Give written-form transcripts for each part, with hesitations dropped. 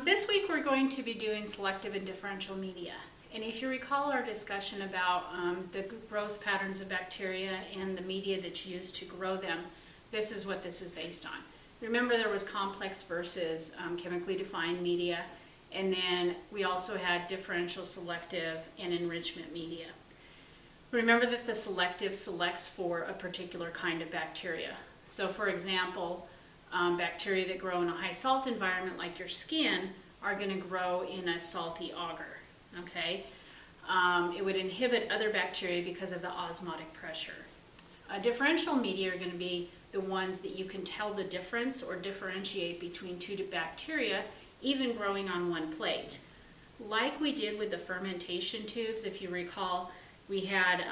This week we're going to be doing selective and differential media. And if you recall our discussion about the growth patterns of bacteria and the media that's used to grow them, this is what this is based on. Remember, there was complex versus chemically defined media, and then we also had differential, selective, and enrichment media. Remember that the selective selects for a particular kind of bacteria. So for example, bacteria that grow in a high salt environment like your skin are going to grow in a salty agar, okay? It would inhibit other bacteria because of the osmotic pressure. Differential media are going to be the ones that you can tell the difference or differentiate between two bacteria, even growing on one plate. Like we did with the fermentation tubes, if you recall, we had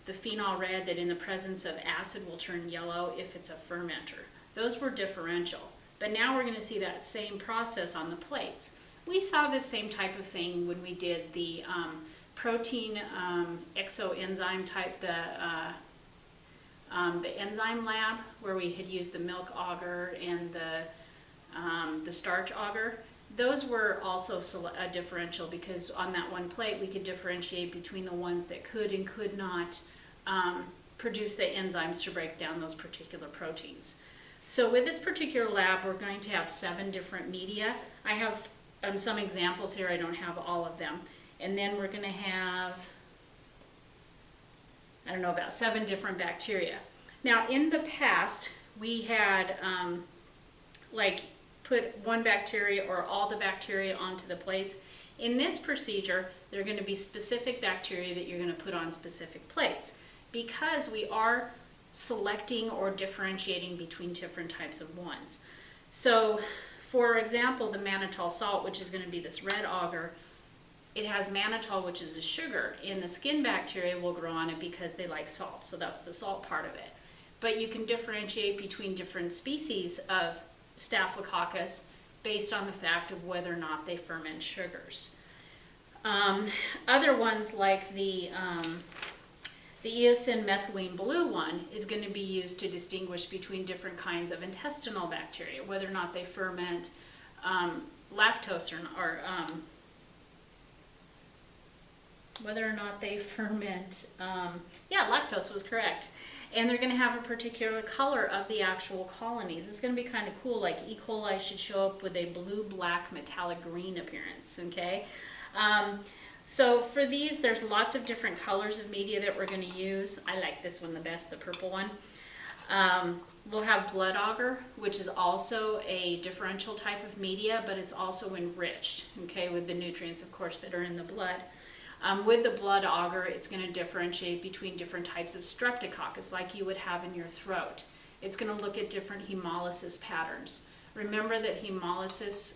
the phenol red that in the presence of acid will turn yellow if it's a fermenter. Those were differential. But now we're going to see that same process on the plates. We saw this same type of thing when we did the protein exoenzyme type, the enzyme lab, where we had used the milk agar and the starch agar. Those were also a differential because on that one plate we could differentiate between the ones that could and could not produce the enzymes to break down those particular proteins. So with this particular lab, we're going to have 7 different media. I have some examples here. I don't have all of them. And then we're going to have, I don't know, about 7 different bacteria. Now, in the past, we had put one bacteria or all the bacteria onto the plates. In this procedure, there are going to be specific bacteria that you're going to put on specific plates because we are selecting or differentiating between different types of ones. So, for example, the mannitol salt, which is going to be this red agar, it has mannitol, which is a sugar, and the skin bacteria will grow on it because they like salt, so that's the salt part of it. But you can differentiate between different species of Staphylococcus based on the fact of whether or not they ferment sugars. Other ones like the eosin methylene blue one is going to be used to distinguish between different kinds of intestinal bacteria, whether or not they ferment lactose or whether or not they ferment, lactose was correct. And they're going to have a particular color of the actual colonies. It's going to be kind of cool, like E. coli should show up with a blue-black metallic green appearance, okay? So for these, there's lots of different colors of media that we're going to use. I like this one the best, the purple one. We'll have blood agar, which is also a differential type of media, but it's also enriched, okay, with the nutrients, of course, that are in the blood. With the blood agar, it's going to differentiate between different types of streptococcus, like you would have in your throat. It's going to look at different hemolysis patterns. Remember that hemolysis,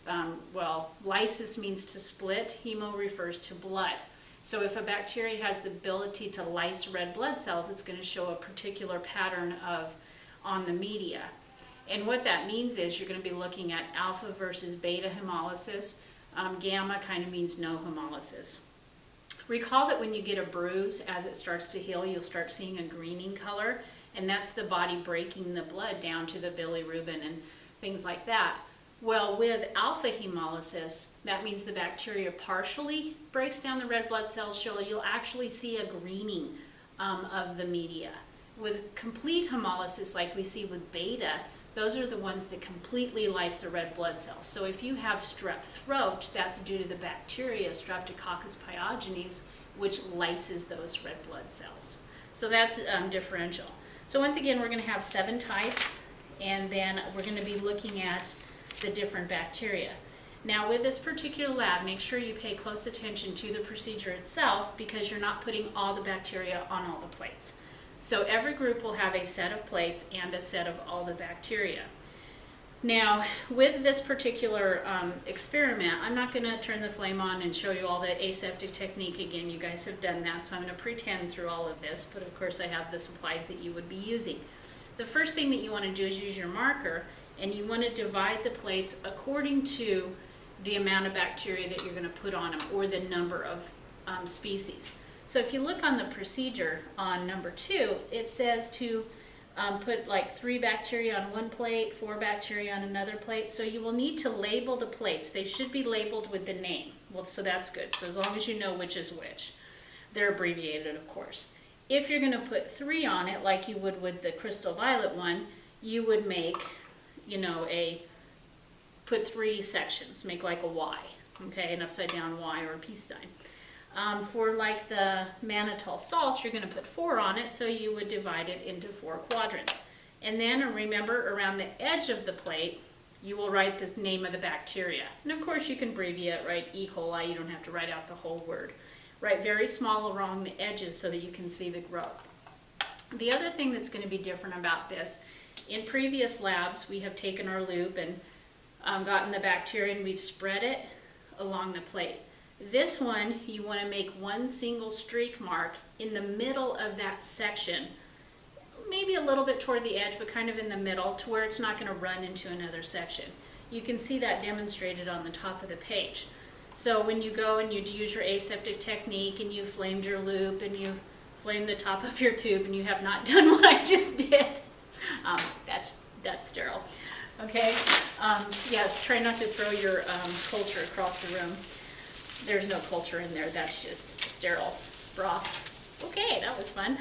lysis means to split, hemo refers to blood. So if a bacteria has the ability to lyse red blood cells, it's going to show a particular pattern on the media. And what that means is you're going to be looking at alpha versus beta hemolysis. Gamma kind of means no hemolysis. Recall that when you get a bruise, as it starts to heal, you'll start seeing a greening color, and that's the body breaking the blood down to the bilirubin and things like that. Well, with alpha hemolysis, that means the bacteria partially breaks down the red blood cells, so you'll actually see a greening of the media. With complete hemolysis, like we see with beta, those are the ones that completely lyse the red blood cells. So if you have strep throat, that's due to the bacteria Streptococcus pyogenes, which lyses those red blood cells. So that's differential. So once again, we're going to have 7 types, and then we're going to be looking at the different bacteria. Now with this particular lab, make sure you pay close attention to the procedure itself because you're not putting all the bacteria on all the plates. So every group will have a set of plates and a set of all the bacteria. Now, with this particular experiment, I'm not going to turn the flame on and show you all the aseptic technique again. You guys have done that, so I'm going to pretend through all of this, but of course I have the supplies that you would be using. The first thing that you want to do is use your marker, and you want to divide the plates according to the amount of bacteria that you're going to put on them, or the number of species. So if you look on the procedure on number 2, it says to put like 3 bacteria on one plate, 4 bacteria on another plate. So you will need to label the plates. They should be labeled with the name. Well, so that's good. So as long as you know which is which. They're abbreviated, of course. If you're going to put 3 on it, like you would with the crystal violet one, you would make, you know, put 3 sections, make like a Y, okay, an upside down Y or a peace sign. For like the mannitol salt, you're going to put 4 on it, so you would divide it into 4 quadrants. And then remember, around the edge of the plate, you will write the name of the bacteria. And of course you can abbreviate, write E. coli, you don't have to write out the whole word. Write very small along the edges so that you can see the growth. The other thing that's going to be different about this, in previous labs we have taken our loop and gotten the bacteria and we've spread it along the plate. This one, you want to make one single streak mark in the middle of that section, maybe a little bit toward the edge, but kind of in the middle to where it's not going to run into another section. You can see that demonstrated on the top of the page. So when you go and you use your aseptic technique and you flamed your loop and you flame the top of your tube and you have not done what I just did, that's sterile. Okay, yes, try not to throw your culture across the room. There's no culture in there, that's just sterile broth. Okay, that was fun.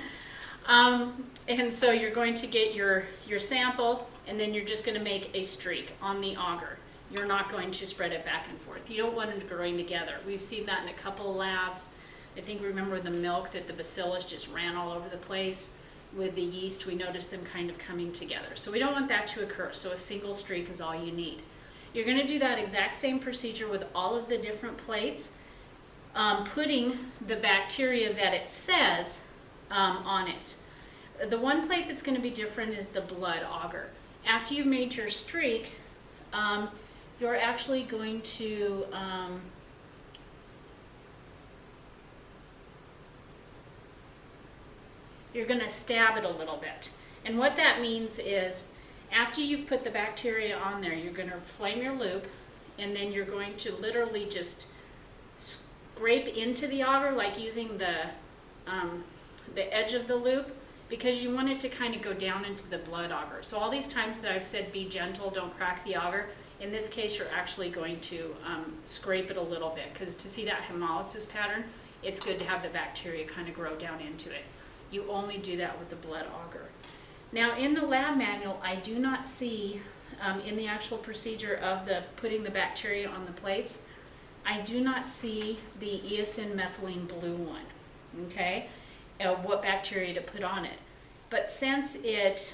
And so you're going to get your sample and then you're just going to make a streak on the agar. You're not going to spread it back and forth. You don't want them growing together. We've seen that in a couple of labs. I think remember the milk that the bacillus just ran all over the place. With the yeast, we noticed them kind of coming together. So we don't want that to occur, so a single streak is all you need. You're going to do that exact same procedure with all of the different plates, putting the bacteria that it says on it. The one plate that's going to be different is the blood agar. After you've made your streak, you're actually going to you're going to stab it a little bit. And what that means is after you've put the bacteria on there, you're going to flame your loop and then you're going to literally just scrape into the agar, like using the edge of the loop, because you want it to kind of go down into the blood agar. So all these times that I've said be gentle, don't crack the agar, in this case you're actually going to scrape it a little bit, because to see that hemolysis pattern, it's good to have the bacteria kind of grow down into it. You only do that with the blood agar. Now in the lab manual, I do not see, in the actual procedure of putting the bacteria on the plates, I do not see the eosin methylene blue one, okay? What bacteria to put on it. But since it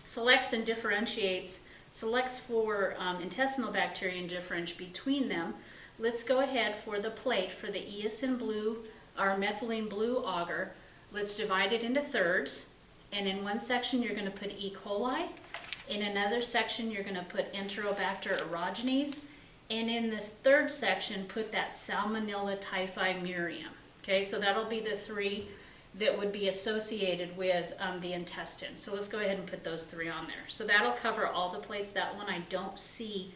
selects and differentiates, selects for intestinal bacteria and differentiates between them, let's go ahead for the plate for the eosin blue, our methylene blue agar. Let's divide it into thirds, and in one section you're going to put E. coli, in another section you're going to put Enterobacter aerogenes, and in this third section put that Salmonella typhi murium. Okay, so that'll be the 3 that would be associated with the intestine. So let's go ahead and put those 3 on there. So that'll cover all the plates. That one I don't see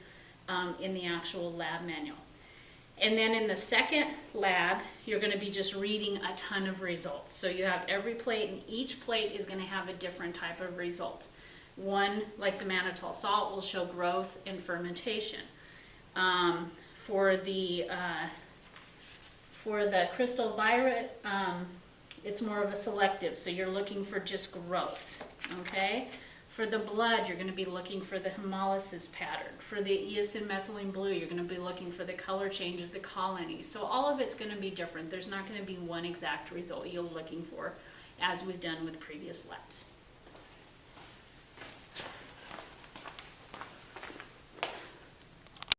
in the actual lab manual. And then in the second lab, you're going to be just reading a ton of results. So you have every plate, and each plate is going to have a different type of result. One, like the mannitol salt, will show growth and fermentation. For the crystal violet, it's more of a selective, so you're looking for just growth, okay? For the blood, you're going to be looking for the hemolysis pattern. For the eosin methylene blue, you're going to be looking for the color change of the colony. So all of it's going to be different. There's not going to be one exact result you're looking for, as we've done with previous labs.